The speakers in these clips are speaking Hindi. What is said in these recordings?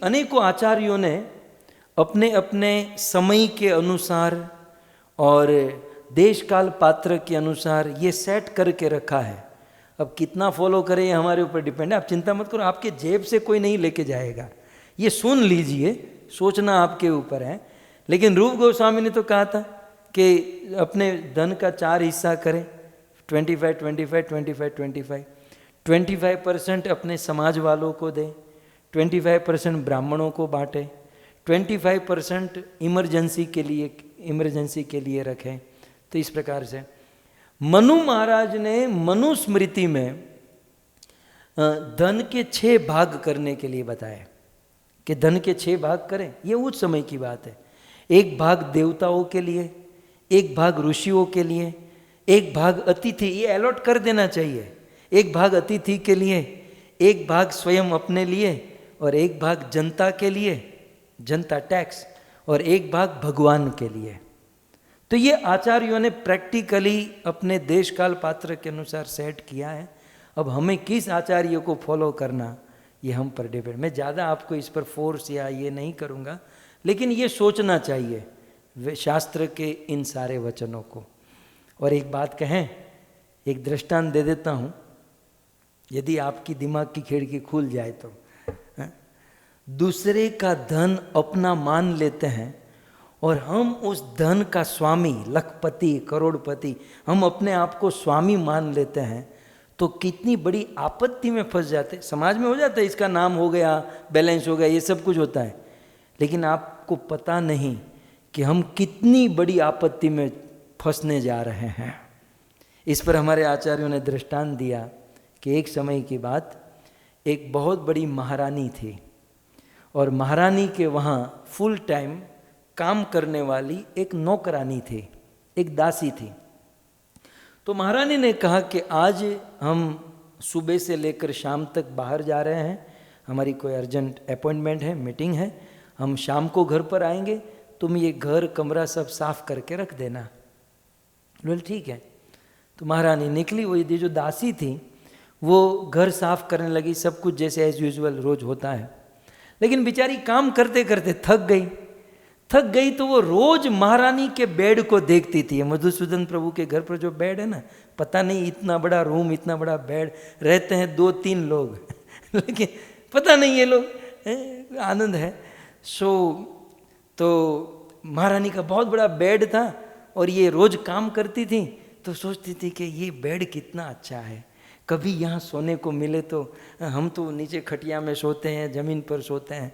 अनेकों आचार्यों ने अपने अपने समय के अनुसार और देश काल पात्र के अनुसार ये सेट करके रखा है। अब कितना फॉलो करें ये हमारे ऊपर डिपेंड है। आप चिंता मत करो, आपके जेब से कोई नहीं लेके जाएगा, ये सुन लीजिए, सोचना आपके ऊपर है। लेकिन रूप गोस्वामी ने तो कहा था कि अपने धन का 4 हिस्सा करें, 25, 25, 25, 25। 25% अपने समाज वालों को दें, 25% ब्राह्मणों को बांटे, 25% इमरजेंसी के लिए रखें। तो इस प्रकार से मनु महाराज ने मनुस्मृति में धन के 6 भाग करने के लिए बताया कि धन के 6 भाग करें। ये उस समय की बात है। 1 भाग देवताओं के लिए, 1 भाग ऋषियों के लिए, 1 भाग अतिथि, ये अलॉट कर देना चाहिए। 1 भाग अतिथि के लिए, 1 भाग स्वयं अपने लिए, और 1 भाग जनता के लिए, जनता टैक्स, और 1 भाग भगवान के लिए। तो ये आचार्यों ने प्रैक्टिकली अपने देश काल पात्र के अनुसार सेट किया है। अब हमें किस आचार्य को फॉलो करना, ये हम पर डिपेंड। मैं ज़्यादा आपको इस पर फोर्स या ये नहीं करूँगा, लेकिन ये सोचना चाहिए शास्त्र के इन सारे वचनों को। और एक बात कहें, एक दृष्टांत दे देता हूँ, यदि आपकी दिमाग की खिड़की खुल जाए तो। दूसरे का धन अपना मान लेते हैं और हम उस धन का स्वामी, लखपति, करोड़पति, हम अपने आप को स्वामी मान लेते हैं, तो कितनी बड़ी आपत्ति में फंस जाते। समाज में हो जाता है, इसका नाम हो गया, बैलेंस हो गया, ये सब कुछ होता है। लेकिन आपको पता नहीं कि हम कितनी बड़ी आपत्ति में फंसने जा रहे हैं। इस पर हमारे आचार्यों ने दृष्टांत दिया कि एक समय की बात, एक बहुत बड़ी महारानी थी और महारानी के वहाँ फुल टाइम काम करने वाली एक नौकरानी थी, एक दासी थी। तो महारानी ने कहा कि आज हम सुबह से लेकर शाम तक बाहर जा रहे हैं, हमारी कोई अर्जेंट अपॉइंटमेंट है, मीटिंग है, हम शाम को घर पर आएंगे, तुम ये घर कमरा सब साफ करके रख देना। बोल ठीक है। तो महारानी निकली। वो ये जो दासी थी वो घर साफ करने लगी, सब कुछ जैसे एज यूजुअल रोज होता है। लेकिन बेचारी काम करते करते थक गई तो वो रोज महारानी के बेड को देखती थी। मधुसूदन प्रभु के घर पर जो बेड है ना, पता नहीं इतना बड़ा रूम, इतना बड़ा बेड, रहते हैं 2-3 लोग लेकिन पता नहीं ये लोग आनंद है। तो महारानी का बहुत बड़ा बेड था और ये रोज काम करती थी, तो सोचती थी कि ये बेड कितना अच्छा है, कभी यहाँ सोने को मिले तो। हम तो नीचे खटिया में सोते हैं, जमीन पर सोते हैं।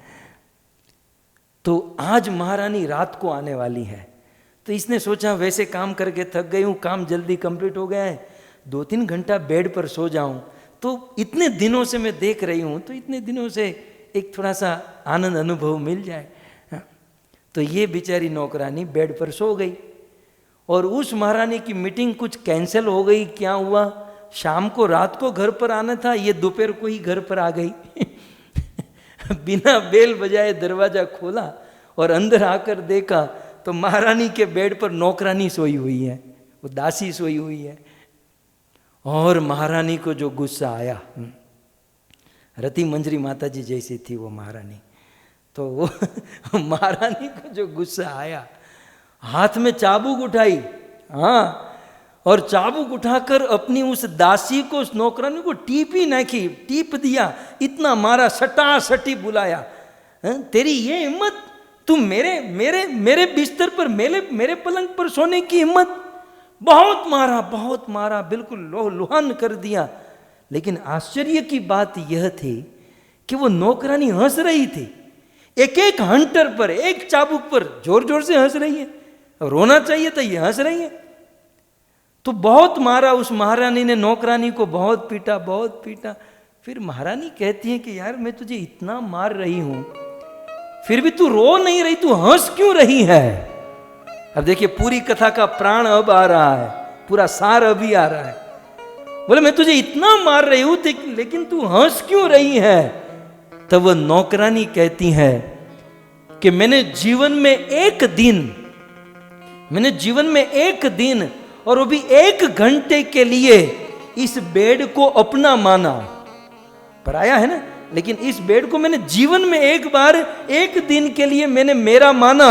तो आज महारानी रात को आने वाली है, तो इसने सोचा वैसे काम करके थक गई हूँ, काम जल्दी कंप्लीट हो गया है, 2-3 घंटा बेड पर सो जाऊँ। तो इतने दिनों से मैं देख रही हूँ, तो इतने दिनों से एक थोड़ा सा आनंद अनुभव मिल जाए। तो ये बेचारी नौकरानी बेड पर सो गई और उस महारानी की मीटिंग कुछ कैंसिल हो गई। क्या हुआ, शाम को रात को घर पर आना था, ये दोपहर को ही घर पर आ गई बिना बेल बजाए दरवाजा खोला और अंदर आकर देखा तो महारानी के बेड पर नौकरानी सोई हुई है, वो दासी सोई हुई है। और महारानी को जो गुस्सा आया, रति मंजरी माता जी जैसी थी वो महारानी, तो वो महारानी को जो गुस्सा आया, हाथ में चाबुक उठाई, हाँ, और चाबुक उठाकर अपनी उस दासी को, उस नौकरानी को टीप दिया, इतना मारा, सटी बुलाया, तेरी ये हिम्मत, तुम मेरे बिस्तर पर, मेरे पलंग पर सोने की हिम्मत। बहुत मारा, बिल्कुल लुहान कर दिया। लेकिन आश्चर्य की बात यह थी कि वो नौकरानी हंस रही थी, एक हंटर पर, एक चाबुक पर जोर जोर से हंस रही है। रोना चाहिए था, ये हंस रही है। तो बहुत मारा उस महारानी ने, नौकरानी को बहुत पीटा। फिर महारानी कहती है कि यार मैं तुझे इतना मार रही हूं, फिर भी तू रो नहीं रही, तू हंस क्यों रही है। अब देखिए पूरी कथा का प्राण अब आ रहा है, पूरा सार अभी आ रहा है। बोले मैं तुझे इतना मार रही हूं लेकिन तू हंस क्यों रही है। तब वह नौकरानी कहती है कि मैंने जीवन में एक दिन और वो भी 1 घंटे के लिए इस बेड को अपना माना। पराया है ना, लेकिन इस बेड को मैंने जीवन में एक बार, एक दिन के लिए मैंने मेरा माना,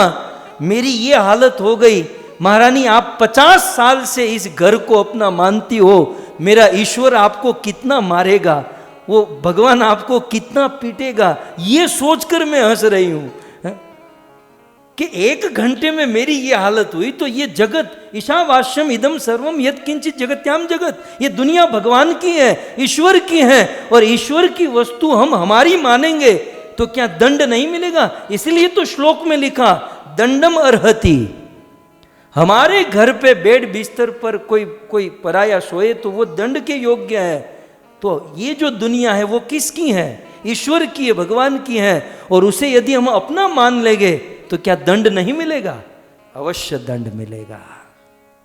मेरी ये हालत हो गई। महारानी, आप 50 साल से इस घर को अपना मानती हो, मेरा ईश्वर आपको कितना मारेगा, वो भगवान आपको कितना पीटेगा, ये सोचकर मैं हंस रही हूं कि 1 घंटे में मेरी ये हालत हुई। तो ये जगत, ईशावास्यम इदम सर्वम यत्किंचित जगत्याम जगत, ये दुनिया भगवान की है, ईश्वर की है, और ईश्वर की वस्तु हम हमारी मानेंगे तो क्या दंड नहीं मिलेगा? इसलिए तो श्लोक में लिखा दंडम अर्हति। हमारे घर पे बेड बिस्तर पर कोई पराया सोए तो वो दंड के योग्य है। तो ये जो दुनिया है वो किसकी है? ईश्वर की है, भगवान की है, और उसे यदि हम अपना मान लेंगे तो क्या दंड नहीं मिलेगा? अवश्य दंड मिलेगा।